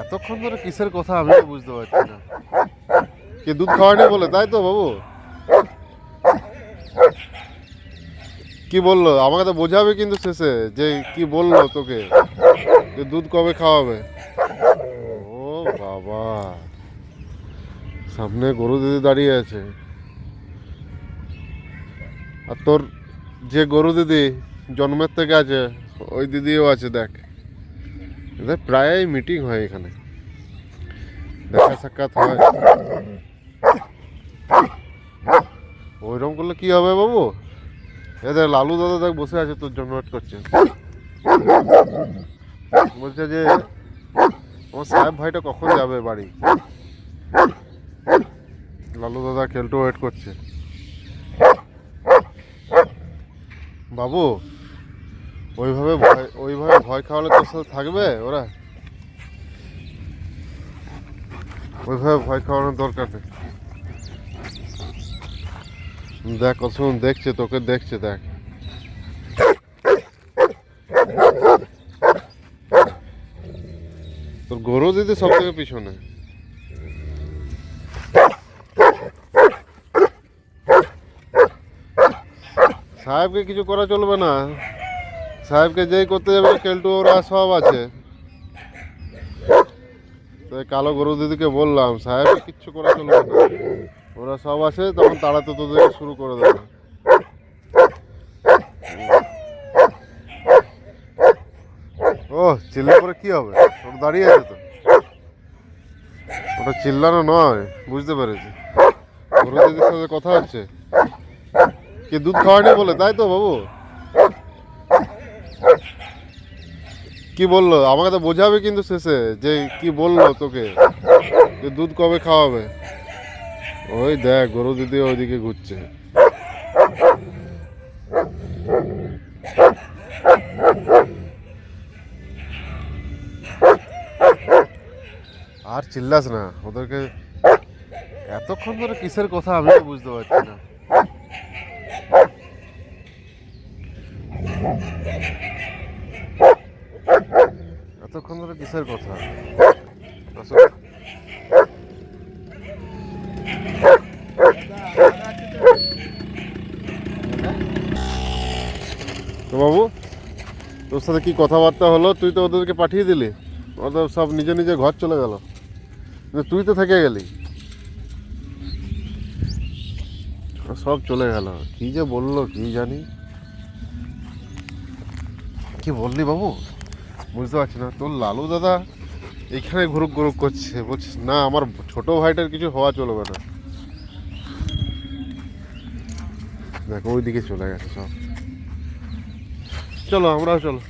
এতক্ষণ ধরে কিসের কথা আমিও বুঝতে পারছি না। কি দুধ খাওয়ানি বলে, তাই তো বাবু? কি বললো আমাকে? তো বোঝাবে কিন্তু শেষে যে কি বললো তোকে, যে দুধ কবে খাওয়াবে। ও বাবা, সামনে গরু দিদি দাঁড়িয়ে আছে, আর তোর যে গরু দিদি জন্মের থেকে আছে ওই দিদিও আছে। দেখ, এদের প্রায় মিটিং হয় এখানে, দেখা সাক্ষাৎ হয়। ওইরকম করলে কি হবে বাবু? এদের লালু দাদা দেখ বসে আছে, তোর জন্য ওয়েট করছে। বলছে যে আমার সাহেব ভাইটা কখন যাবে বাড়ি। লালু দাদা খেলটু ওয়েট করছে। বাবু, ওইভাবে ভয় খাওয়ালে তোর সাথে থাকবে ওরা? ওইভাবে ভয় খাওয়ানোর দরকার নেই। দেখ কত দেখছে, তোকে দেখছে, দেখ। তোর গরু দিদি সব থেকে পিছনে। সাহেবকে কিছু করা চলবে না, সাহেবকে যেই করতে যাবে কেলটু ওরা সব আছে। তাই কালো গরু দিদিকে বললাম সাহেবকে কিচ্ছু করা চলবে না, ওরা সব আছে, তখন তারা তো তোদেরকে শুরু করে দেবে। ও চিল্লা করে কি হবে? ওটা দাঁড়িয়ে আছে তো, ওটা চিল্লানো নয়, বুঝতে পেরেছি। গরু দিদির সাথে কথা হচ্ছে। কি দুধ খাওয়ানি বলে, তাই তো বাবু? কি বললো আমাকে? তো বোঝাবে কিন্তু শেষে যে কি বললো তোকে, যে দুধ কবে খাওয়াবে। ওই দেখ গরু দিদি ওইদিকে ঘুরছে। আর চিল্লাস না ওদেরকে, এতক্ষণ ধরে কিসের কথা আমিও বুঝতে পারছি না। এতক্ষণ ধরে কিসের কথা? তো বাবু, তোর সাথে কি কথাবার্তা হলো? তুই তো ওদেরকে পাঠিয়ে দিলি, ওদের সব নিজে নিজে ঘর চলে গেল, তুই তো থেকে গেলি। সব চলে গেল, কি যে বললো কি জানি। কি বললি বাবু বুঝতে পারছি না। তোর লালু দাদা এইখানে ঘুরুক ঘুরুক করছে, বলছিস না আমার ছোট ভাইটার কিছু হওয়া চলবে না। দেখো ওইদিকে চলে গেছে সব। চলো আমরাও চলো।